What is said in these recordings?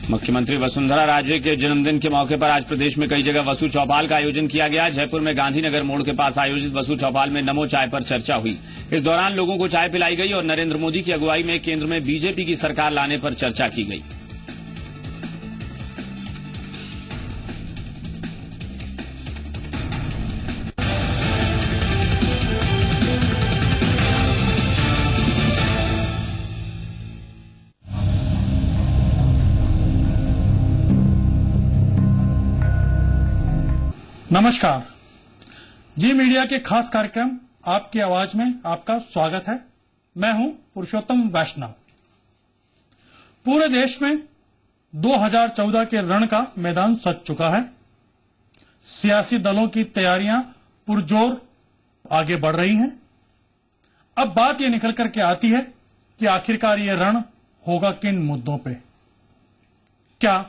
मुख्यमंत्री वसुंधरा राजे के जन्मदिन के मौके पर आज प्रदेश में कई जगह वसु चौपाल का आयोजन किया गया। जयपुर में गांधीनगर मोड़ के पास आयोजित वसु चौपाल में नमो चाय पर चर्चा हुई। इस दौरान लोगों को चाय पिलाई गई और नरेंद्र मोदी की अगुवाई में केंद्र में बीजेपी की सरकार लाने पर चर्चा की गई। नमस्कार। जी मीडिया के खास कार्यक्रम आपकी आवाज में आपका स्वागत है। मैं हूं पुरुषोत्तम वैष्णव। पूरे देश में 2014 के रण का मैदान सज चुका है। सियासी दलों की तैयारियां पुरजोर आगे बढ़ रही हैं। अब बात यह निकल करके आती है कि आखिरकार ये रण होगा किन मुद्दों पे। क्या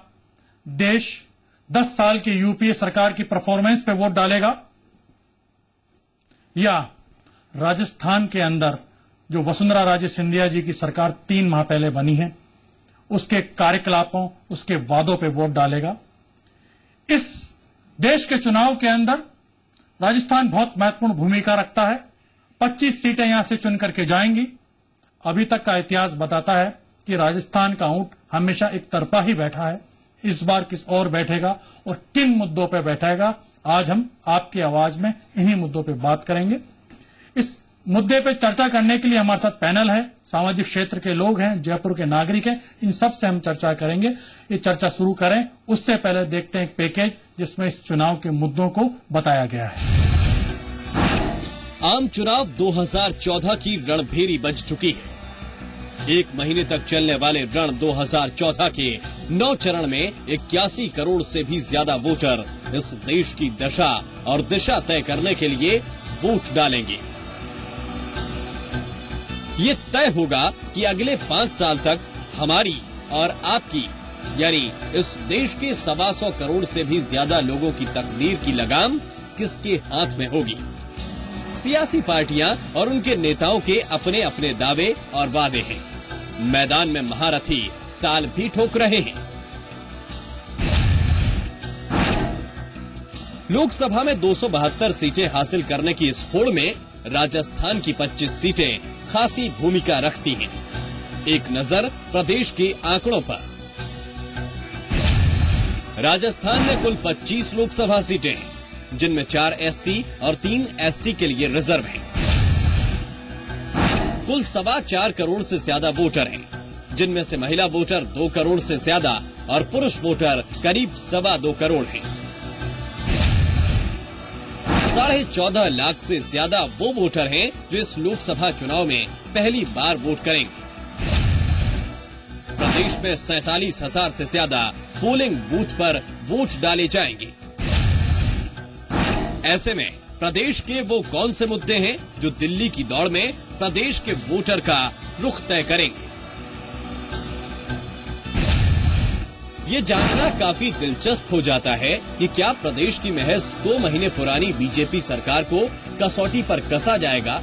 देश 10 साल की यूपीए सरकार की परफॉर्मेंस पे वोट डालेगा, या राजस्थान के अंदर जो वसुंधरा राजे सिंधिया जी की सरकार 3 माह पहले बनी है उसके कार्यकलापों, उसके वादों पे वोट डालेगा। इस देश के चुनाव के अंदर राजस्थान बहुत महत्वपूर्ण भूमिका रखता है। 25 सीटें यहां से चुन करके जाएंगी। अभी तक का इतिहास बताता है कि राजस्थान का ऊंट हमेशा एक तरफा ही बैठा है। इस बार किस और बैठेगा और किन मुद्दों पे बैठेगा, आज हम आपकी आवाज में इन्हीं मुद्दों पे बात करेंगे। इस मुद्दे पे चर्चा करने के लिए हमारे साथ पैनल है, सामाजिक क्षेत्र के लोग हैं, जयपुर के नागरिक हैं। इन सब से हम चर्चा करेंगे। ये चर्चा शुरू करें उससे पहले देखते हैं एक पैकेज जिसमें इस चुनाव के मुद्दों को बताया गया है। आम चुनाव 2014 की रणभेरी बज चुकी है। 1 महीने तक चलने वाले रण 2014 के 9 चरण में 81 करोड़ से भी ज्यादा वोटर इस देश की दशा और दिशा तय करने के लिए वोट डालेंगे। ये तय होगा कि अगले 5 साल तक हमारी और आपकी, यानी इस देश के 125 करोड़ से भी ज्यादा लोगों की तकदीर की लगाम किसके हाथ में होगी। सियासी पार्टियां और उनके नेताओं के अपने अपने दावे और वादे हैं। मैदान में महारथी ताल भी ठोक रहे हैं। लोकसभा में 272 सीटें हासिल करने की इस होड़ में राजस्थान की 25 सीटें खासी भूमिका रखती हैं। एक नजर प्रदेश के आंकड़ों पर। राजस्थान में कुल 25 लोकसभा सीटें हैं, जिनमें 4 एससी और 3 एसटी के लिए रिजर्व हैं। कुल 4.25 करोड़ से ज्यादा वोटर हैं, जिनमें से महिला वोटर 2 करोड़ से ज्यादा और पुरुष वोटर करीब 2.25 करोड़ हैं। 14.5 लाख से ज्यादा वो वोटर हैं जो इस लोकसभा चुनाव में पहली बार वोट करेंगे। प्रदेश में 47,000 से ज्यादा पोलिंग बूथ पर वोट डाले जाएंगे। ऐसे में प्रदेश के वो कौन से मुद्दे हैं जो दिल्ली की दौड़ में प्रदेश के वोटर का रुख तय करेंगे। ये जानना काफी दिलचस्प हो जाता है कि क्या प्रदेश की महज 2 महीने पुरानी बीजेपी सरकार को कसौटी पर कसा जाएगा,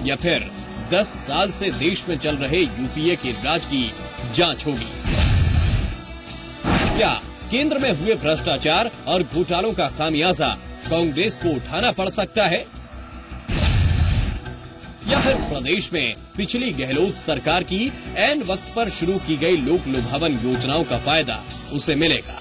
या फिर 10 साल से देश में चल रहे यूपीए के राज की जांच होगी। क्या केंद्र में हुए भ्रष्टाचार और घोटालों का खामियाजा कांग्रेस को उठाना पड़ सकता है, या फिर प्रदेश में पिछली गहलोत सरकार की ऐन वक्त पर शुरू की गई लोक लुभावन योजनाओं का फायदा उसे मिलेगा।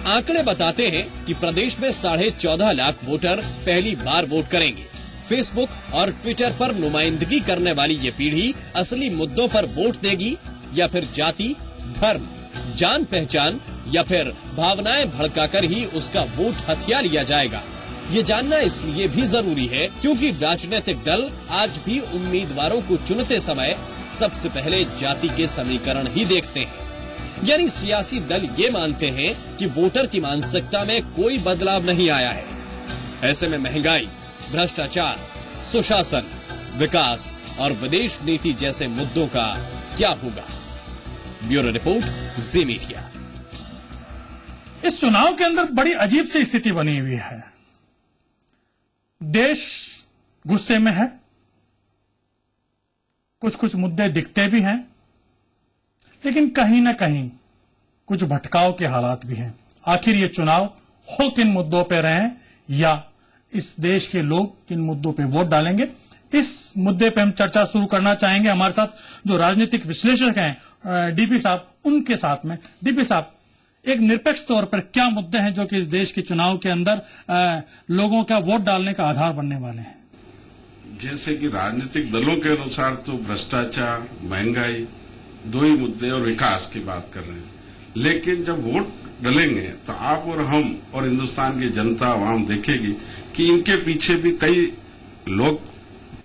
आंकड़े बताते हैं कि प्रदेश में 14.5 लाख वोटर पहली बार वोट करेंगे। फेसबुक और ट्विटर पर नुमाइंदगी करने वाली ये पीढ़ी असली मुद्दों पर वोट देगी, या फिर जाति, धर्म, जान पहचान या फिर भावनाएं भड़काकर ही उसका वोट हथिया लिया जाएगा। ये जानना इसलिए भी जरूरी है क्योंकि राजनीतिक दल आज भी उम्मीदवारों को चुनते समय सबसे पहले जाति के समीकरण ही देखते हैं। यानी सियासी दल ये मानते हैं कि वोटर की मानसिकता में कोई बदलाव नहीं आया है। ऐसे में महंगाई, भ्रष्टाचार, सुशासन, विकास और विदेश नीति जैसे मुद्दों का क्या होगा। ब्यूरो रिपोर्ट, जी मीडिया। इस चुनाव के अंदर बड़ी अजीब सी स्थिति बनी हुई है। देश गुस्से में है, कुछ कुछ मुद्दे दिखते भी हैं, लेकिन कहीं ना कहीं कुछ भटकाव के हालात भी हैं। आखिर ये चुनाव हो किन मुद्दों पे रहे या इस देश के लोग किन मुद्दों पे वोट डालेंगे, इस मुद्दे पे हम चर्चा शुरू करना चाहेंगे। हमारे साथ जो राजनीतिक विश्लेषक हैं डीपी साहब, उनके साथ में डीपी साहब, एक निरपेक्ष तौर पर क्या मुद्दे हैं जो कि इस देश के चुनाव के अंदर लोगों का वोट डालने का आधार बनने वाले हैं? जैसे कि राजनीतिक दलों के अनुसार तो भ्रष्टाचार, महंगाई, दो ही मुद्दे और विकास की बात कर रहे हैं, लेकिन जब वोट डलेंगे तो आप और हम और हिंदुस्तान की जनता आवाम देखेगी कि इनके पीछे भी कई लोक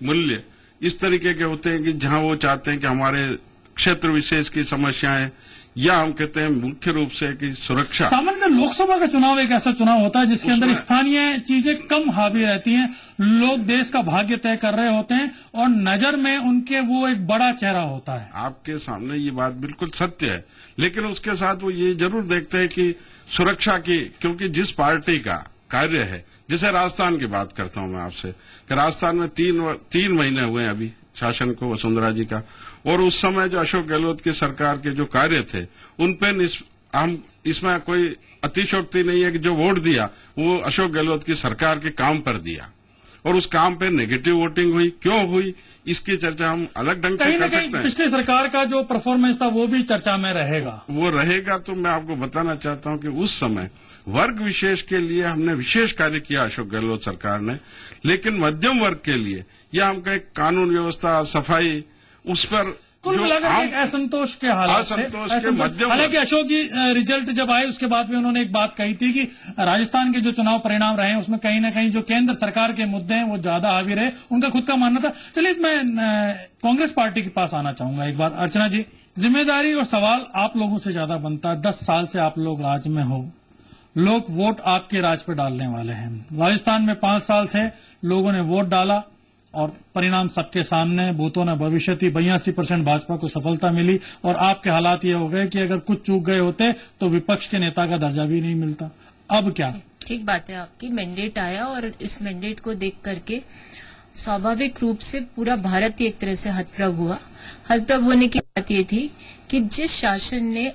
मूल्य इस तरीके के होते हैं कि जहां वो चाहते हैं कि हमारे क्षेत्र विशेष की समस्याएं, या हम कहते हैं मुख्य रूप से कि सुरक्षा। सामान्यतः लोकसभा का चुनाव एक ऐसा चुनाव होता है जिसके अंदर स्थानीय चीजें कम हावी रहती हैं, लोग देश का भाग्य तय कर रहे होते हैं और नजर में उनके वो एक बड़ा चेहरा होता है। आपके सामने ये बात बिल्कुल सत्य है, लेकिन उसके साथ वो ये जरूर देखते हैं कि सुरक्षा की, क्योंकि जिस पार्टी का कार्य है, जैसे राजस्थान की बात करता हूं मैं आपसे, कि राजस्थान में तीन महीने हुए हैं अभी शासन को वसुंधरा जी का, और उस समय जो अशोक गहलोत की सरकार के जो कार्य थे उन पे हम इसमें कोई अतिशयोक्ति नहीं है कि जो वोट दिया वो अशोक गहलोत की सरकार के काम पर दिया, और उस काम पे नेगेटिव वोटिंग हुई, क्यों हुई इसकी चर्चा हम अलग ढंग से कर सकते हैं। पिछली सरकार का जो परफॉर्मेंस था वो भी चर्चा में रहेगा, वो रहेगा। तो मैं आपको बताना चाहता हूं कि उस समय वर्ग विशेष के लिए हमने विशेष कार्य किया अशोक गहलोत सरकार ने, लेकिन मध्यम वर्ग के लिए या हम कहें कानून व्यवस्था, सफाई, उस पर कुल मिलाकर एक असंतोष के हालात असंतोष के मध्यम। हालांकि अशोक जी रिजल्ट जब आए उसके बाद में उन्होंने एक बात कही थी कि राजस्थान के जो चुनाव परिणाम रहे हैं उसमें कहीं ना कहीं जो केंद्र सरकार के मुद्दे हैं वो ज्यादा हावी रहे, उनका खुद का मानना था। चलिए मैं कांग्रेस पार्टी के पास आना चाहूंगा एक बार। अर्चना जी, जिम्मेदारी और सवाल आप लोगों से ज्यादा बनता है। 10 साल से आप लोग राज में हो, लोग वोट आपके राज पे डालने वाले हैं। राजस्थान में 5 साल थे, लोगों ने वोट डाला और परिणाम सबके सामने, बूथों ने भविष्य थी, 82% भाजपा को सफलता मिली और आपके हालात ये हो गए कि अगर कुछ चूक गए होते तो विपक्ष के नेता का दर्जा भी नहीं मिलता। अब क्या? ठीक बात है आपकी। मैंडेट आया और इस मैंडेट को देख करके स्वाभाविक रूप से पूरा भारत ही एक तरह से हतप्रभ हुआ। हतप्रभ होने की बात ये थी कि जिस शासन ने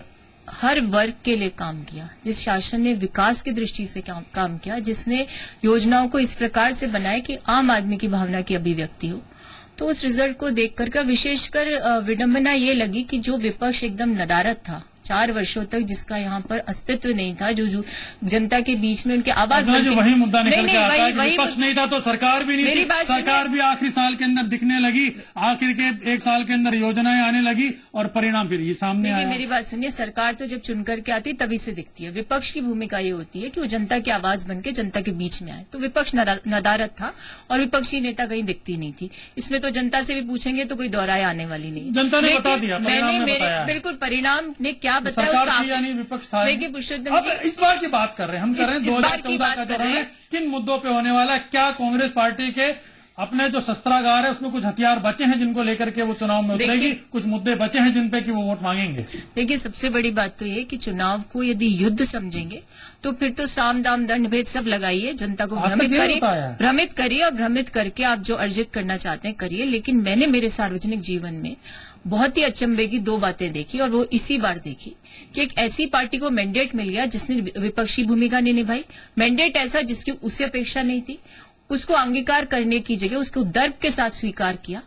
हर वर्ग के लिए काम किया, जिस शासन ने विकास की दृष्टि से काम किया, जिसने योजनाओं को इस प्रकार से बनाया कि आम आदमी की भावना की अभिव्यक्ति हो, तो उस रिजल्ट को देखकर विशेषकर विडंबना ये लगी कि जो विपक्ष एकदम नदारद था 4 वर्षों तक, जिसका यहाँ पर अस्तित्व नहीं था, जो जनता के बीच में उनके आवाज वही मुद्दा निकल के आता है कि विपक्ष नहीं था तो सरकार भी नहीं थी। सरकार भी आखिरी साल के अंदर दिखने लगी, आखिर के 1 साल के अंदर योजनाएं आने लगी और परिणाम फिर ये सामने आया। मेरी बात सुनिए, सरकार तो जब चुनकर के आती तभी से दिखती है। विपक्ष की भूमिका ये होती है कि वो जनता की आवाज बनके जनता के बीच में आए। तो विपक्ष नदारद था और विपक्षी नेता कहीं दिखती नहीं थी। इसमें तो जनता से भी पूछेंगे तो कोई दोहराए आने वाली नहीं। जनता ने बता दिया, बिल्कुल परिणाम ने क्या सरकार थी यानी विपक्ष था। देखिए पुरुषोत्तम जी, इस बार की बात कर रहे हैं, हम कर रहे हैं 2014 का जो है किन मुद्दों पे होने वाला है। क्या कांग्रेस पार्टी के अपने जो शस्त्रागार है उसमें कुछ हथियार बचे हैं जिनको लेकर के वो चुनाव में उतरेगी, कुछ मुद्दे बचे हैं जिन पे कि वो वोट मांगेंगे? देखिए, सबसे बड़ी बात तो ये कि चुनाव को यदि युद्ध समझेंगे तो फिर तो साम दाम दंड भेद सब लगाइए, जनता को भ्रमित करिए और भ्रमित करके आप जो अर्जित करना चाहते हैं करिए। लेकिन मैंने मेरे सार्वजनिक जीवन में बहुत ही अचंभे की 2 बातें देखी और वो इसी बार देखी कि एक ऐसी पार्टी को मैंडेट मिल गया जिसने विपक्षी भूमिका नहीं निभाई, मैंडेट ऐसा जिसकी उससे अपेक्षा नहीं थी, उसको अंगीकार करने की जगह उसको दर्प के साथ स्वीकार किया,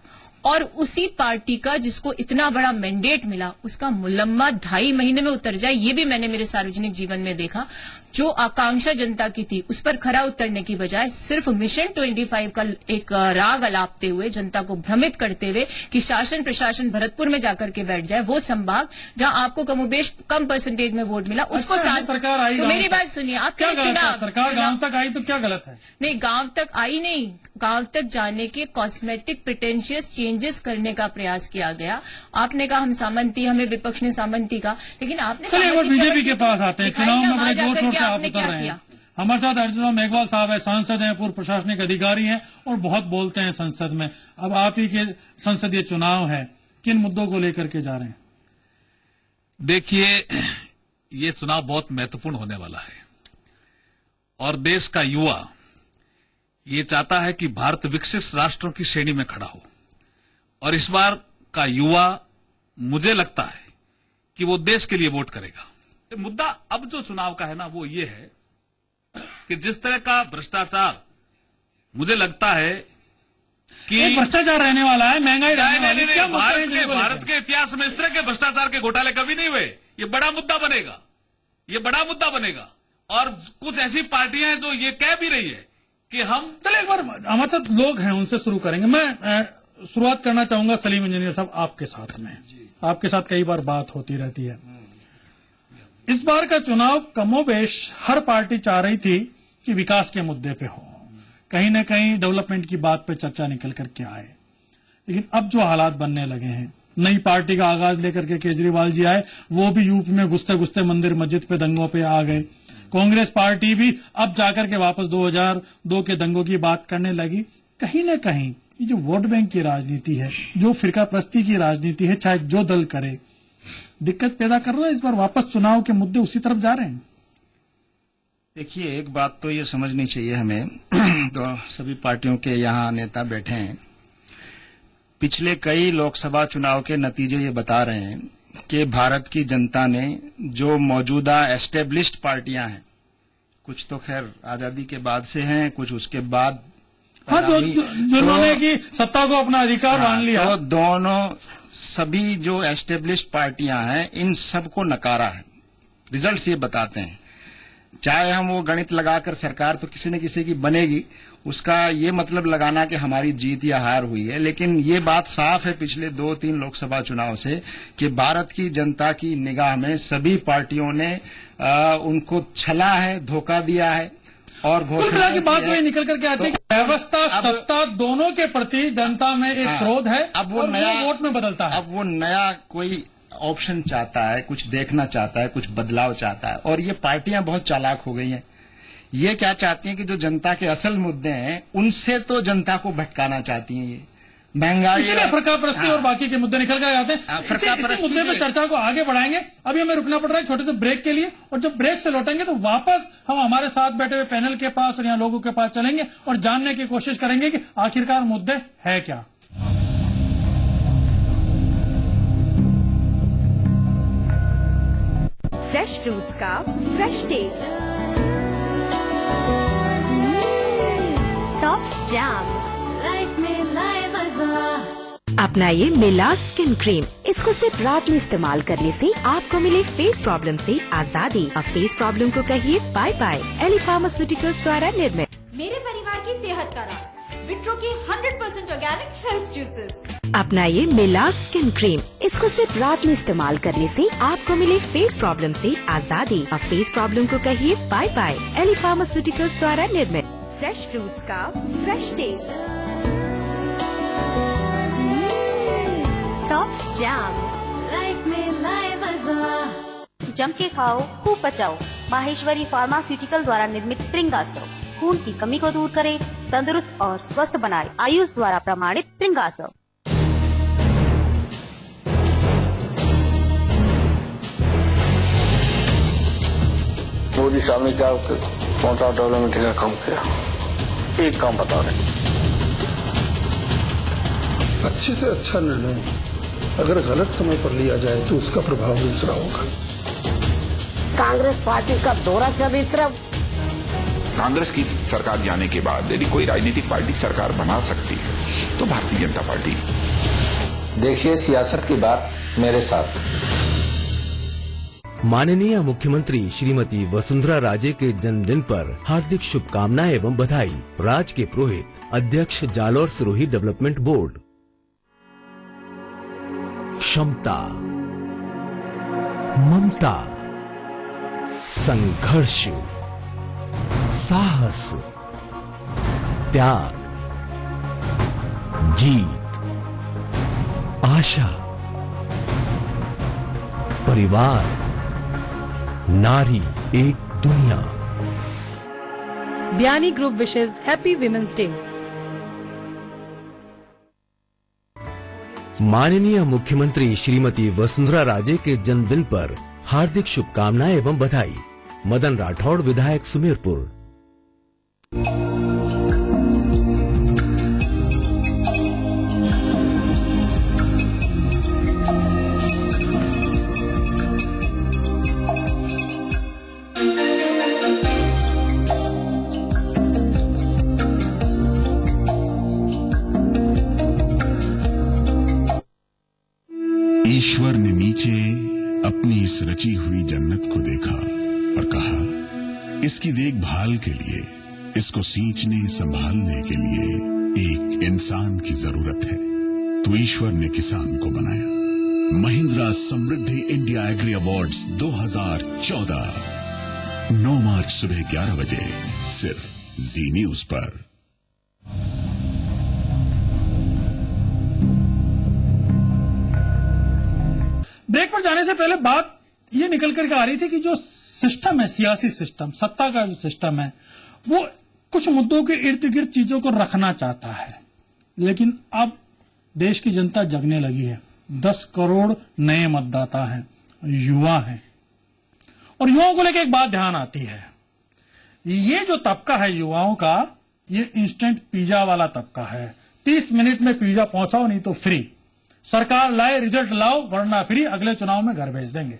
और उसी पार्टी का जिसको इतना बड़ा मैंडेट मिला उसका मुलम्मा 2.5 महीने में उतर जाए, ये भी मैंने मेरे सार्वजनिक जीवन में देखा। जो आकांक्षा जनता की थी उस पर खरा उतरने की बजाय सिर्फ मिशन 25 का एक राग अलापते हुए, जनता को भ्रमित करते हुए कि शासन प्रशासन भरतपुर में जाकर के बैठ जाए, वो संभाग जहां आपको कमोबेश कम परसेंटेज में वोट मिला उसको साथ सरकार आई। तो मेरी बात सुनिए, आप क्या चुनाव सरकार गांव तक आई तो क्या गलत है? नहीं, गांव तक आई नहीं, गांव तक जाने के कॉस्मेटिक प्रिटेंशियस चेंजेस करने का प्रयास किया गया। आपने कहा हम सामंती, हमें विपक्ष ने सामंती कहा, लेकिन आपने बीजेपी के पास आते हैं, चुनाव में बड़े जोर शोर से आप उतर रहे हैं। हमारे साथ अर्जुन मेघवाल साहब है, सांसद हैं, पूर्व प्रशासनिक अधिकारी हैं और बहुत बोलते हैं संसद में। अब आप ही के संसदीय चुनाव है, किन मुद्दों को लेकर के जा रहे हैं? देखिए, ये चुनाव बहुत महत्वपूर्ण होने वाला है और देश का युवा ये चाहता है कि भारत विकसित राष्ट्रों की श्रेणी में खड़ा हो, और इस बार का युवा मुझे लगता है कि वो देश के लिए वोट करेगा। मुद्दा अब जो चुनाव का है ना, वो ये है कि जिस तरह का भ्रष्टाचार मुझे लगता है कि भ्रष्टाचार रहने वाला है, महंगाई रहने वाली है, क्या मुद्दा है? भारत के इतिहास में इस तरह के भ्रष्टाचार के घोटाले कभी नहीं हुए। ये बड़ा मुद्दा बनेगा, ये बड़ा मुद्दा बनेगा। और कुछ ऐसी पार्टियां हैं जो ये कह भी रही है कि हम चलिए एक बार हमारे साथ लोग हैं, उनसे शुरू करेंगे। मैं शुरुआत करना चाहूंगा सलीम इंजीनियर साहब आपके साथ में। आपके साथ कई बार बात होती रहती है। इस बार का चुनाव कमोबेश हर पार्टी चाह रही थी कि विकास के मुद्दे पे हो, कहीं न कहीं डेवलपमेंट की बात पे चर्चा निकल करके आए। लेकिन अब जो हालात बनने लगे हैं, नई पार्टी का आगाज लेकर के केजरीवाल जी आए, वो भी यूपी में घुसते घुसते मंदिर मस्जिद पे दंगों पे आ गए। कांग्रेस पार्टी भी अब जाकर के वापस 2002 के दंगों की बात करने लगी। कहीं न कहीं ये जो वोट बैंक की राजनीति है, जो फिरका प्रस्ती की राजनीति है, चाहे जो दल करे, दिक्कत पैदा कर रहा है। इस बार वापस चुनाव के मुद्दे उसी तरफ जा रहे हैं। देखिए, एक बात तो ये समझनी चाहिए हमें तो सभी पार्टियों के यहाँ नेता बैठे हैं। पिछले कई लोकसभा चुनाव के नतीजे ये बता रहे हैं कि भारत की जनता ने जो मौजूदा एस्टेब्लिश्ड पार्टियां हैं, कुछ तो खैर आजादी के बाद से हैं, कुछ उसके बाद हाँ, जिन्होंने की सत्ता को अपना अधिकार मान लिया, तो दोनों सभी जो एस्टेब्लिश्ड पार्टियां हैं, इन सबको नकारा है। रिजल्ट्स ये बताते हैं। चाहे हम वो गणित लगाकर सरकार तो किसी न किसी की बनेगी, उसका ये मतलब लगाना कि हमारी जीत या हार हुई है, लेकिन ये बात साफ है पिछले 2-3 लोकसभा चुनाव से कि भारत की जनता की निगाह में सभी पार्टियों ने उनको छला है, धोखा दिया है। और घोषणा की बात वही निकल करके आती है कि व्यवस्था सत्ता दोनों के प्रति जनता में एक क्रोध है। अब वो और नया वोट में बदलता है। अब वो नया कोई ऑप्शन चाहता है, कुछ देखना चाहता है, कुछ बदलाव चाहता है। और ये पार्टियां बहुत चालाक हो गई हैं। ये क्या चाहती हैं कि जो जनता के असल मुद्दे हैं, उनसे तो जनता को भटकाना चाहती हैं। ये महंगाई, इसीलिए फरकापरस्ती और बाकी के मुद्दे निकल कर आते हैं। इसी मुद्दे पे चर्चा को आगे बढ़ाएंगे। अभी हमें रुकना पड़ रहा है छोटे से ब्रेक के लिए, और जब ब्रेक से लौटेंगे तो वापस हम हमारे साथ बैठे हुए पैनल के पास और यहाँ लोगों के पास चलेंगे और जानने की कोशिश करेंगे कि आखिरकार मुद्दे है क्या। फ्रेश फ्रूट्स का fresh taste, Tops jam, life में लाए मजा। अपनाइए मिलास स्किन क्रीम। इसको सिर्फ रात में इस्तेमाल करने से आपको मिले फेस प्रॉब्लम से आजादी। अब फेस प्रॉब्लम को कहिए बाय बाय। एली फार्मास्यूटिकल्स द्वारा निर्मित। मेरे परिवार की सेहत का राज विट्रो की 100% ऑर्गेनिक हेल्थ जूसेस। अपनाइए मिलास स्किन क्रीम। इसको सिर्फ रात में इस्तेमाल करने से आपको मिले फेस प्रॉब्लम से आजादी। अब फेस प्रॉब्लम को कहिए बाय बाय। एली फार्मास्यूटिकल्स द्वारा निर्मित। फ्रेश फ्रूट्स का fresh taste, Tops jam, life में लाए मजा। जम के खाओ, खूब पचाओ। माहेश्वरी फार्मास्यूटिकल द्वारा निर्मित त्रिंगासव खून की कमी को दूर करे, तंदुरुस्त और स्वस्थ बनाए। आयुष द्वारा प्रमाणित त्रिंगासव। मोदी साहब ने क्या कौन सा डेवलपमेंट का काम किया? एक काम बता रहे। अच्छे से अच्छा निर्णय अगर गलत समय पर लिया जाए तो उसका प्रभाव दूसरा होगा। कांग्रेस पार्टी का दोहरा चरित्र। कांग्रेस की सरकार जाने के बाद यदि कोई राजनीतिक पार्टी सरकार बना सकती है तो भारतीय जनता पार्टी। देखिए, सियासत की बात मेरे साथ। माननीय मुख्यमंत्री श्रीमती वसुंधरा राजे के जन्मदिन पर हार्दिक शुभकामनाएं एवं बधाई। राज के पुरोहित, अध्यक्ष जालौर सिरोही डेवलपमेंट बोर्ड। क्षमता, ममता, संघर्ष, साहस, त्याग, जीत, आशा, परिवार, नारी एक दुनिया। Biani Group wishes Happy Women's Day. माननीय मुख्यमंत्री श्रीमती वसुंधरा राजे के जन्मदिन पर हार्दिक शुभकामनाएं एवं बधाई। मदन राठौड़, विधायक सुमेरपुर। ईश्वर ने नीचे अपनी इस रची हुई जन्नत को देखा और कहा, इसकी देखभाल के लिए, इसको सींचने संभालने के लिए एक इंसान की जरूरत है। तो ईश्वर ने किसान को बनाया। महिंद्रा समृद्धि इंडिया एग्री अवार्ड्स 2014, 9 मार्च सुबह 11 बजे सिर्फ जी न्यूज पर। ब्रेक पर जाने से पहले बात ये निकल कर आ रही थी कि जो सिस्टम है, सियासी सिस्टम, सत्ता का जो सिस्टम है, वो कुछ मुद्दों के इर्द गिर्द चीजों को रखना चाहता है। लेकिन अब देश की जनता जगने लगी है। 10 करोड़ नए मतदाता हैं, युवा हैं, और युवाओं को लेकर एक बात ध्यान आती है। ये जो तबका है युवाओं का, ये इंस्टेंट पिज्जा वाला तबका है। 30 मिनट में पिज्जा पहुंचाओ, नहीं तो फ्री। सरकार लाए, रिजल्ट लाओ, वरना फ्री, अगले चुनाव में घर भेज देंगे।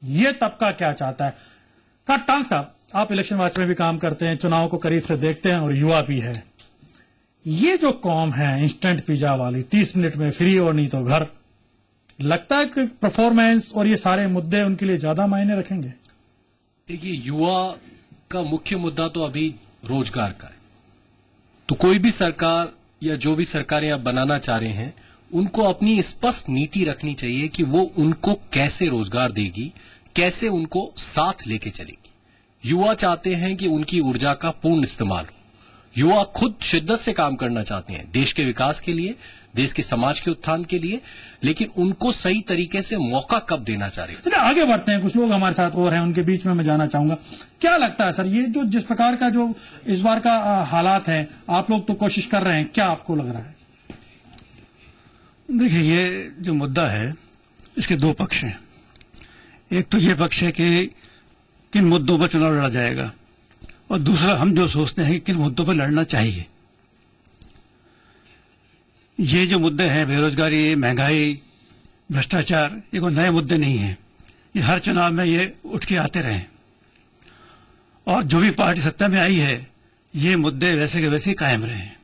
ये तबका क्या चाहता है? टांग साहब, आप इलेक्शन वॉच में भी काम करते हैं, चुनाव को करीब से देखते हैं और युवा भी है। ये जो कौम है इंस्टेंट पिज्जा वाली, 30 मिनट में फ्री और नहीं तो घर, लगता है कि परफॉर्मेंस और ये सारे मुद्दे उनके लिए ज्यादा मायने रखेंगे? देखिए, युवा का मुख्य मुद्दा तो अभी रोजगार का है। तो कोई भी सरकार या जो भी सरकारें आप बनाना चाह रहे हैं, उनको अपनी स्पष्ट नीति रखनी चाहिए कि वो उनको कैसे रोजगार देगी, कैसे उनको साथ लेके चलेगी। युवा चाहते हैं कि उनकी ऊर्जा का पूर्ण इस्तेमाल हो। युवा खुद शिद्दत से काम करना चाहते हैं देश के विकास के लिए, देश के समाज के उत्थान के लिए, लेकिन उनको सही तरीके से मौका कब देना चाह रहे हैं। आगे बढ़ते हैं, कुछ लोग हमारे साथ और हैं, उनके बीच में मैं जाना चाहूंगा। क्या लगता है सर, ये जो जिस प्रकार का जो इस बार का हालात है, आप लोग तो कोशिश कर रहे हैं, क्या आपको लग रहा है? देखिए, ये जो मुद्दा है, इसके 2 पक्ष हैं। एक तो ये पक्ष है कि किन मुद्दों पर चुनाव लड़ा जाएगा, और दूसरा हम जो सोचते हैं कि किन मुद्दों पर लड़ना चाहिए। ये जो मुद्दे हैं, बेरोजगारी, महंगाई, भ्रष्टाचार, ये कोई नए मुद्दे नहीं हैं। ये हर चुनाव में ये उठ के आते रहे, और जो भी पार्टी सत्ता में आई है, ये मुद्दे वैसे के वैसे ही कायम रहे हैं,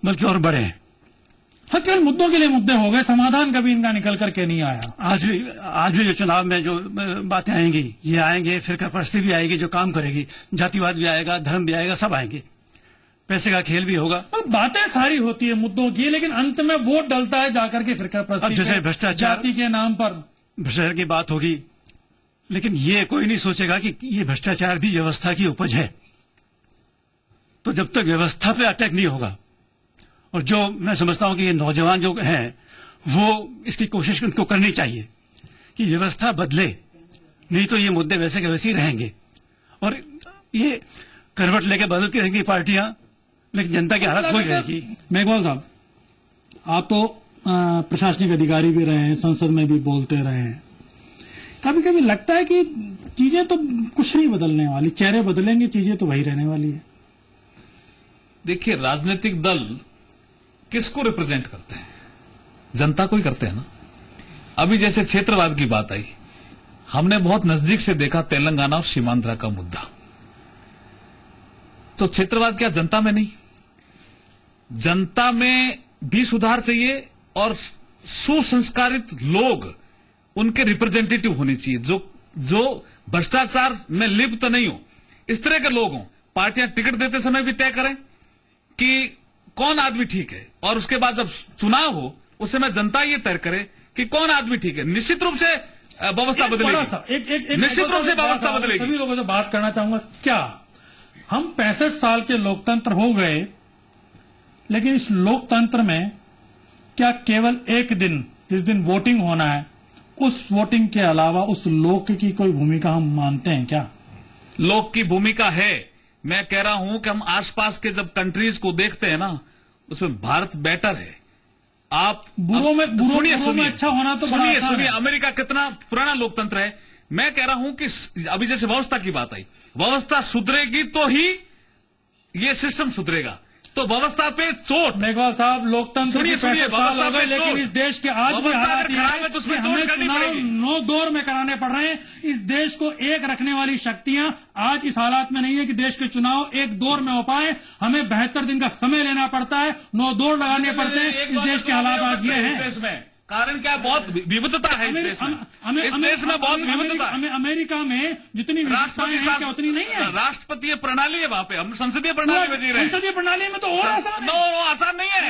बल्कि और बढ़े हैं। हाँ, केवल मुद्दों के लिए मुद्दे हो गए, समाधान कभी इनका निकल करके नहीं आया। आज भी जो चुनाव में जो बातें आएंगी, ये आएंगे, फिरका परस्ती भी आएगी जो काम करेगी, जातिवाद भी आएगा, धर्म भी आएगा, सब आएंगे, पैसे का खेल भी होगा। बातें सारी होती है मुद्दों की, लेकिन अंत में वोट डलता है जाकर के फिरका परस्ती। अब जैसे भ्रष्टाचार, जाति के नाम पर भ्रष्टाचार की बात होगी, लेकिन ये कोई नहीं सोचेगा कि ये भ्रष्टाचार भी व्यवस्था की उपज है। तो जब तक व्यवस्था पे अटैक नहीं होगा, और जो मैं समझता हूं कि ये नौजवान जो हैं, वो इसकी कोशिश उनको करनी चाहिए कि व्यवस्था बदले, नहीं तो ये मुद्दे वैसे के वैसे ही रहेंगे, और ये करवट लेके बदलती रहेंगी पार्टियां, लेकिन जनता की हालत वही रहेगी। मेघवाल साहब, आप तो प्रशासनिक अधिकारी भी रहे हैं, संसद में भी बोलते रहे हैं, कभी कभी लगता है कि चीजें तो कुछ नहीं बदलने वाली, चेहरे बदलेंगे, चीजें तो वही रहने वाली है। देखिए, राजनीतिक दल किसको रिप्रेजेंट करते हैं? जनता को ही करते हैं ना। अभी जैसे क्षेत्रवाद की बात आई, हमने बहुत नजदीक से देखा तेलंगाना और सीमांध्र का मुद्दा। तो क्षेत्रवाद क्या जनता में नहीं? जनता में भी सुधार चाहिए, और सुसंस्कारित लोग, उनके रिप्रेजेंटेटिव होने चाहिए, जो भ्रष्टाचार में लिप्त नहीं हो, इस तरह के लोग हों। पार्टियां टिकट देते समय भी तय करें कि कौन आदमी ठीक है, और उसके बाद जब चुनाव हो उस समय जनता ये तय करे कि कौन आदमी ठीक है। निश्चित रूप से व्यवस्था बदलेगी, निश्चित रूप से व्यवस्था बदलेगी। सभी लोगों से बात करना चाहूंगा, क्या हम 65 साल के लोकतंत्र हो गए, लेकिन इस लोकतंत्र में क्या केवल एक दिन, जिस दिन वोटिंग होना है, उस वोटिंग के अलावा उस लोक की कोई भूमिका हम मानते हैं क्या? लोक की भूमिका है। मैं कह रहा हूं कि हम आसपास के जब कंट्रीज को देखते हैं ना, उसमें भारत बेटर है। आप बुरों में अच्छा होना तो सुनिए, अमेरिका कितना पुराना लोकतंत्र है। मैं कह रहा हूं कि अभी जैसे व्यवस्था की बात आई, व्यवस्था सुधरेगी तो ही ये सिस्टम सुधरेगा। तो व्यवस्था पे चोट। मेघवाल साहब, लोकतंत्र की 65 साल हो गए, लेकिन इस देश के आज भी हालात ये है कि हमें चुनाव 9 दौर में कराने पड़ रहे हैं। इस देश को एक रखने वाली शक्तियां आज इस हालात में नहीं है कि देश के चुनाव एक दौर में हो पाए। हमें 72 दिन का समय लेना पड़ता है, 9 दौर लगाने पड़ते हैं। इस देश के हालात आज ये हैं। कारण क्या है? बहुत विविधता है इस देश में। इस देश में बहुत विविधता है। अमेरिका में जितनी राष्ट्रपति विविधताएं हैं, क्या उतनी नहीं है? राष्ट्रपतीय प्रणाली है वहां पे, हम संसदीय प्रणाली में जी रहे हैं। संसदीय प्रणाली में तो और आसान है। वो आसान नहीं है,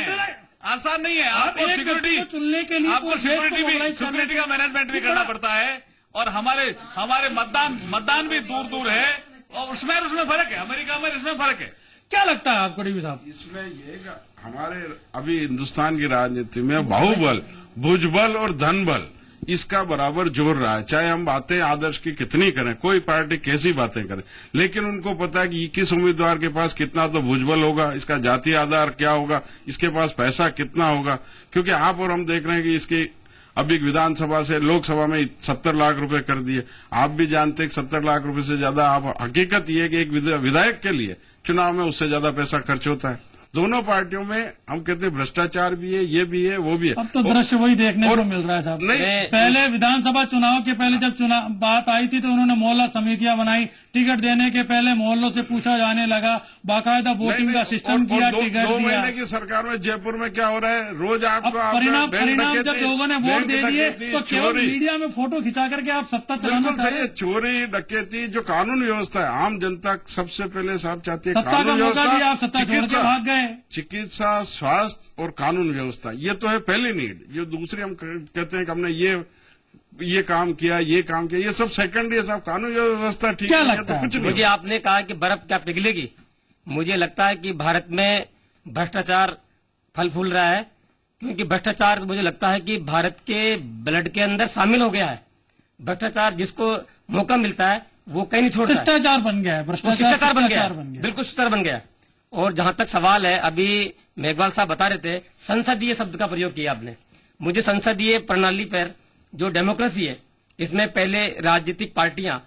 आसान नहीं है। आपको सिक्योरिटी चुनने के लिए आपको सिक्योरिटी का मैनेजमेंट भी करना पड़ता है, और हमारे मतदान भी दूर दूर है, और उसमें फर्क है। अमेरिका में इसमें फर्क है। क्या लगता है आपको डीवी साहब? इसमें ये हमारे अभी हिंदुस्तान की राजनीति में बाहुबल, भुजबल और धनबल इसका बराबर जोर रहा है। चाहे हम बातें आदर्श की कितनी करें, कोई पार्टी कैसी बातें करे, लेकिन उनको पता है कि किस उम्मीदवार के पास कितना तो भुजबल होगा, इसका जातीय आधार क्या होगा, इसके पास पैसा कितना होगा। क्योंकि आप और हम देख रहे हैं कि इसकी अभी विधानसभा से लोकसभा में 70 लाख रुपए कर दिए। आप भी जानते हैं कि 70 लाख रुपए से ज्यादा, आप हकीकत ये है कि एक विधायक के लिए चुनाव में उससे ज्यादा पैसा खर्च होता है। दोनों पार्टियों में हम कहते हैं भ्रष्टाचार भी है, ये भी है, वो भी है। अब तो दृश्य वही देखने को मिल रहा है साहब। नहीं, पहले विधानसभा चुनाव के पहले जब चुनाव बात आई थी तो उन्होंने मोहल्ला समितियां बनाई, टिकट देने के पहले मोहल्लों से पूछा जाने लगा, बाकायदा वोटिंग का सिस्टम किया, टिकट दिया। 2 महीने की सरकार में जयपुर में क्या हो रहा है, रोज आपको परिणाम जब लोगों ने वोट दे दिए तो केवल मीडिया में फोटो खिंचा करके आप सत्ता चलाना चाहिए। चोरी डकैती जो कानून व्यवस्था है, आम जनता सबसे पहले साहब चाहती है सत्ता का मौका दिया, आप सत्ता छोड़ के भाग गए। चिकित्सा, स्वास्थ्य और कानून व्यवस्था, ये तो है पहली नीड। जो दूसरी हम कहते हैं कि हमने ये काम किया, ये सब सेकंड है साहब। कानून व्यवस्था ठीक है तो कुछ नहीं। मुझे आपने कहा कि बर्फ क्या पिघलेगी, मुझे लगता है कि भारत में भ्रष्टाचार फल फूल रहा है, क्योंकि भ्रष्टाचार मुझे लगता है कि भारत के ब्लड के अंदर शामिल हो गया है। भ्रष्टाचार जिसको मौका मिलता है वो कहीं नहीं छोड़ता। शिष्टाचार बन गया है, शिष्टाचार बन गया, बिल्कुल शिष्टाचार बन गया। और जहां तक सवाल है, अभी मेघवाल साहब बता रहे थे, संसदीय शब्द का प्रयोग किया आपने। मुझे संसदीय प्रणाली पर जो डेमोक्रेसी है, इसमें पहले राजनीतिक पार्टियां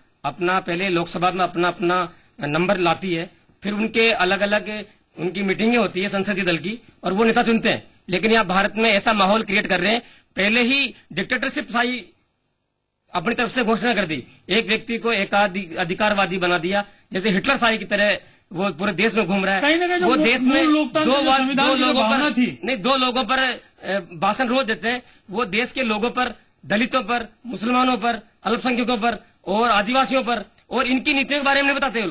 पहले लोकसभा में अपना नंबर लाती है, फिर उनके अलग अलग उनकी मीटिंगें होती है संसदीय दल की, और वो नेता चुनते हैं। लेकिन यहाँ भारत में ऐसा माहौल क्रिएट कर रहे हैं, पहले ही डिक्टेटरशिप शाही अपनी तरफ से घोषणा कर दी, एक व्यक्ति को एकाधिकारवादी बना दिया, जैसे हिटलर शाही की तरह वो पूरे देश में घूम रहा है। वो देश में दो लोगों पर भाषण रोज देते हैं। वो देश के लोगों पर, दलितों पर, मुसलमानों पर, अल्पसंख्यकों पर और आदिवासियों पर, और इनकी नीतियों के बारे में नहीं बताते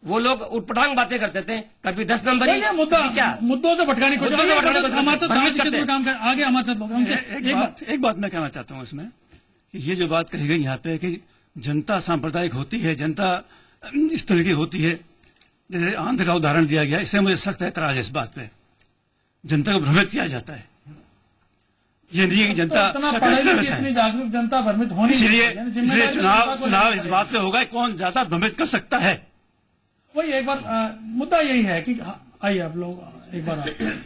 वो लोग उठपटांग बातें करते थे। कभी 10 नंबर मुद्दों से भटकाने की कोशिश। एक बात मैं कहना चाहता हूँ इसमें, ये जो बात कही गई यहाँ पे कि जनता सांप्रदायिक होती है, जनता इस तरह की होती है, जैसे आंध्र का उदाहरण दिया गया, इससे मुझे सख्त एतराज है। इस बात पे जनता को भ्रमित किया जाता है। ये नहीं है कि जनता जागरूक जनता भ्रमित होनी, इसलिए चुनाव इस बात पे होगा कौन ज्यादा भ्रमित कर सकता है। वही एक बार मुद्दा यही है कि आइए आप लोग एक बार।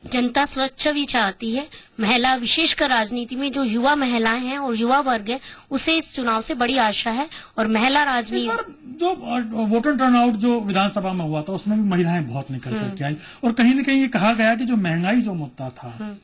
जनता स्वच्छ भी चाहती है। महिला, विशेषकर राजनीति में जो युवा महिलाएं हैं और युवा वर्ग है, उसे इस चुनाव से बड़ी आशा है। और महिला राजनीति जो वोटर टर्नआउट जो विधानसभा में हुआ था, उसमें भी महिलाएं बहुत निकल करके आई, और कहीं न कहीं ये कहा गया कि जो महंगाई जो मुद्दा था,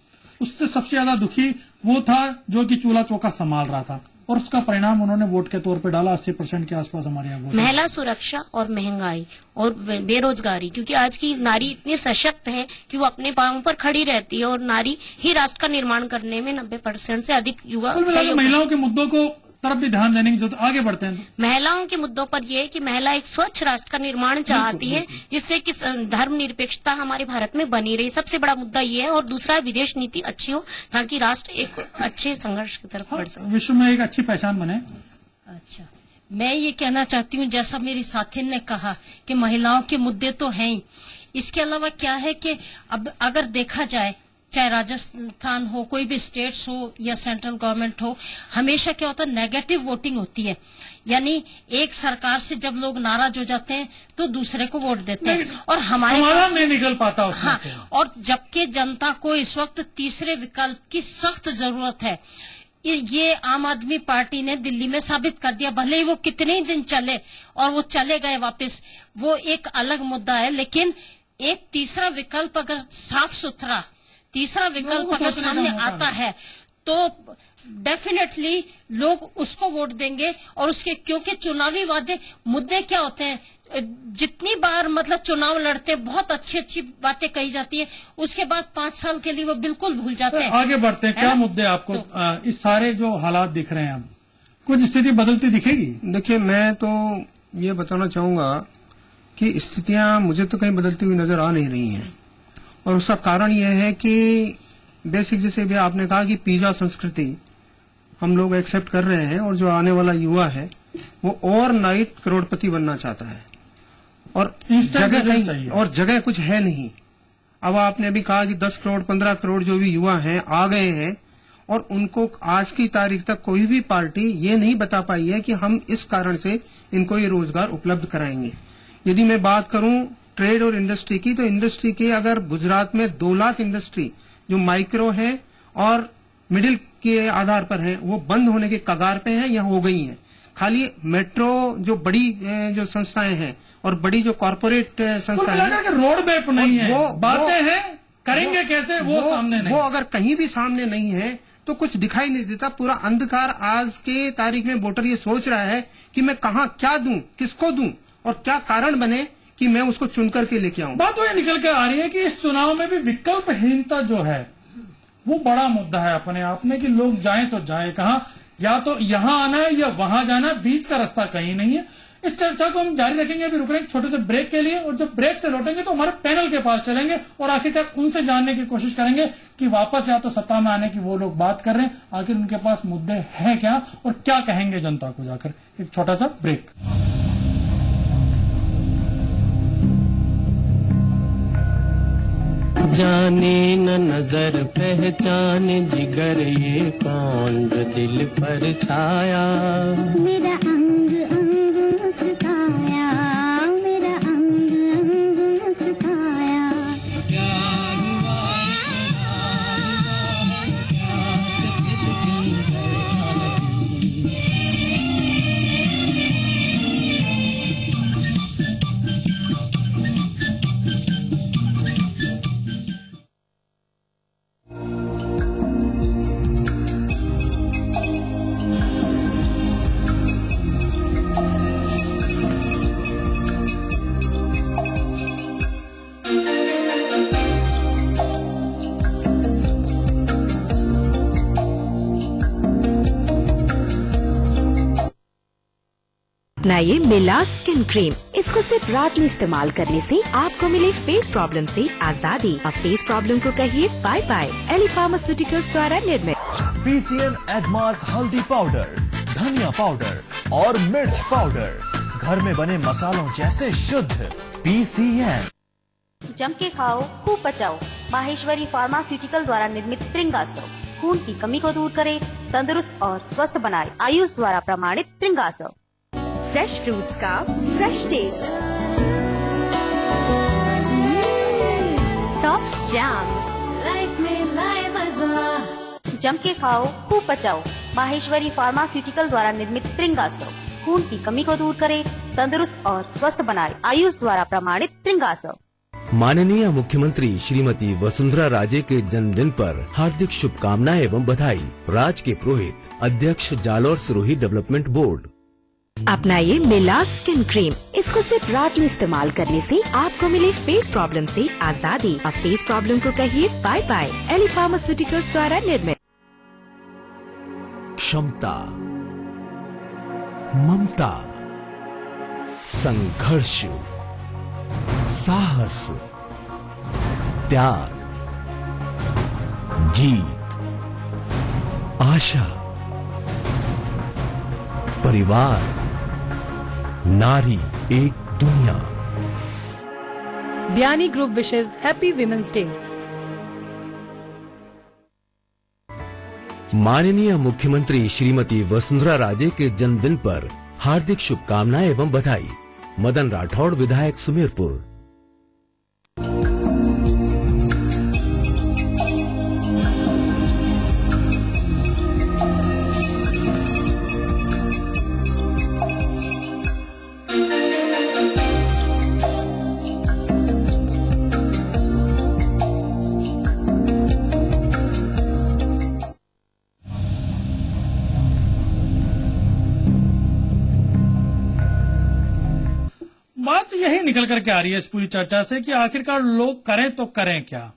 उससे सबसे ज्यादा दुखी वो था जो कि चूल्हा चौका संभाल रहा था, और उसका परिणाम उन्होंने वोट के तौर पे डाला। 80% के आसपास हमारे यहाँ महिला सुरक्षा और महंगाई और बेरोजगारी, क्योंकि आज की नारी इतनी सशक्त है कि वो अपने पांव पर खड़ी रहती है, और नारी ही राष्ट्र का निर्माण करने में 90% से अधिक युवा। महिलाओं के मुद्दों को तरफ भी ध्यान देने की जरूरत। आगे बढ़ते हैं। महिलाओं के मुद्दों पर यह है कि महिला एक स्वच्छ राष्ट्र का निर्माण चाहती है, जिससे कि धर्म निरपेक्षता हमारे भारत में बनी रही। सबसे बड़ा मुद्दा ये है। और दूसरा, विदेश नीति अच्छी हो ताकि राष्ट्र एक अच्छे संघर्ष की तरफ बढ़ सके, विश्व में एक अच्छी पहचान बने। अच्छा, मैं ये कहना चाहती हूँ, जैसा मेरी साथी ने कहा कि महिलाओं के मुद्दे तो हैं ही, इसके अलावा क्या है कि अब अगर देखा जाए, चाहे राजस्थान हो, कोई भी स्टेट्स हो या सेंट्रल गवर्नमेंट हो, हमेशा क्या होता है, नेगेटिव वोटिंग होती है। यानी एक सरकार से जब लोग नाराज हो जाते हैं तो दूसरे को वोट देते हैं, और हमारे पास नहीं निकल पाता उसमें से। और जबकि जनता को इस वक्त तीसरे विकल्प की सख्त जरूरत है। ये आम आदमी पार्टी ने दिल्ली में साबित कर दिया, भले ही वो कितने ही दिन चले और वो चले गए वापस, वो एक अलग मुद्दा है। लेकिन एक तीसरा विकल्प अगर साफ सुथरा तीसरा विकल्प अगर सामने आता है तो डेफिनेटली लोग उसको वोट देंगे। और उसके क्योंकि चुनावी वादे मुद्दे क्या होते हैं, जितनी बार मतलब चुनाव लड़ते बहुत अच्छी अच्छी बातें कही जाती है, उसके बाद 5 साल के लिए वो बिल्कुल भूल जाते हैं। आगे बढ़ते हैं, क्या मुद्दे आपको इस सारे जो हालात दिख रहे हैं, अब कुछ स्थिति बदलती दिखेगी? देखिए, मैं तो ये बताना चाहूंगा कि स्थितियां मुझे तो कहीं बदलती हुई नजर आ नहीं रही हैं, और उसका कारण यह है कि बेसिक जैसे भी आपने कहा कि पिज्जा संस्कृति हम लोग एक्सेप्ट कर रहे हैं, और जो आने वाला युवा है वो ओवरनाइट करोड़पति बनना चाहता है, और जगह कुछ है नहीं। अब आपने अभी कहा कि 10 करोड़ 15 करोड़ जो भी युवा हैं आ गए हैं, और उनको आज की तारीख तक कोई भी पार्टी ये नहीं बता पाई है कि हम इस कारण से इनको ये रोजगार उपलब्ध कराएंगे। यदि मैं बात करूं ट्रेड और इंडस्ट्री की, तो इंडस्ट्री की अगर गुजरात में 2 लाख इंडस्ट्री जो माइक्रो है और मिडिल के आधार पर है, वो बंद होने के कगार पे हैं या हो गई हैं। खाली मेट्रो जो बड़ी जो संस्थाएं हैं और बड़ी जो कॉर्पोरेट संस्थाएं हैं, रोड मैप नहीं है, वो बातें हैं, करेंगे कैसे वो सामने नहीं। वो अगर कहीं भी सामने नहीं है तो कुछ दिखाई नहीं देता, पूरा अंधकार। आज के तारीख में वोटर ये सोच रहा है कि मैं कहाँ क्या दूं, किसको दूं, और क्या कारण बने कि मैं उसको चुन करके लेके आऊं। बात वो ये निकल के आ रही है कि इस चुनाव में भी विकल्पहीनता जो है वो बड़ा मुद्दा है अपने आप में, कि लोग जाएं तो जाएं कहाँ, या तो यहां आना है या वहां जाना है, बीच का रास्ता कहीं नहीं है। इस चर्चा को हम जारी रखेंगे, अभी रुक रहे हैं छोटे से ब्रेक के लिए, और जब ब्रेक से लौटेंगे तो हमारे पैनल के पास चलेंगे और आखिरकार उनसे जानने की कोशिश करेंगे कि वापस या तो सत्ता में आने की वो लोग बात कर रहे हैं, आखिर उनके पास मुद्दे हैं क्या और क्या कहेंगे जनता को जाकर। एक छोटा सा ब्रेक। जाने न नजर पहचाने जिगर, ये कौन जो दिल पर छाया। मेरा अंग अंग मुस्काया, मेरा अंग अंग मुस्काया। अपनाइए मिलास स्किन क्रीम। इसको सिर्फ रात में इस्तेमाल करने से आपको मिले फेस प्रॉब्लम से आजादी। अब फेस प्रॉब्लम को कहिए बाय बाय। एली फार्मास्यूटिकल्स द्वारा निर्मित PCN एडमार्क हल्दी पाउडर, धनिया पाउडर और मिर्च पाउडर, घर में बने मसालों जैसे शुद्ध। PCN। जम के खाओ, खूब बचाओ। माहेश्वरी फार्मास्यूटिकल द्वारा निर्मित त्रिंगासव खून की कमी को दूर करे, तंदुरुस्त और स्वस्थ बनाए। आयुष द्वारा प्रमाणित त्रिंगासव। फ्रेश फ्रूट्स का fresh taste, Tops jam, life में लाए मजा। जम के खाओ, खूब बचाओ। माहेश्वरी फार्मास्यूटिकल द्वारा निर्मित त्रिंगासव खून की कमी को दूर करे, तंदुरुस्त और स्वस्थ बनाए। आयुष द्वारा प्रमाणित त्रिंगासव। माननीय मुख्यमंत्री श्रीमती वसुंधरा राजे के जन्मदिन पर हार्दिक शुभकामनाएं एवं बधाई। राज के पुरोहित, अध्यक्ष जालौर सिरोही डेवलपमेंट बोर्ड। अपनाइए मिलास स्किन क्रीम। इसको सिर्फ रात में इस्तेमाल करने से आपको मिले फेस प्रॉब्लम से आजादी। अब फेस प्रॉब्लम को कहिए बाय बाय। एली फार्मास्यूटिकल्स द्वारा निर्मित। क्षमता, ममता, संघर्ष, साहस, त्याग, जीत, आशा, परिवार, नारी एक दुनिया। Vyani Group wishes Happy Women's Day. माननीय मुख्यमंत्री श्रीमती वसुंधरा राजे के जन्मदिन पर हार्दिक शुभकामनाएं एवं बधाई। मदन राठौड़, विधायक सुमेरपुर। बात यही निकल करके आ रही है इस पूरी चर्चा से कि आखिरकार लोग करें तो करें क्या।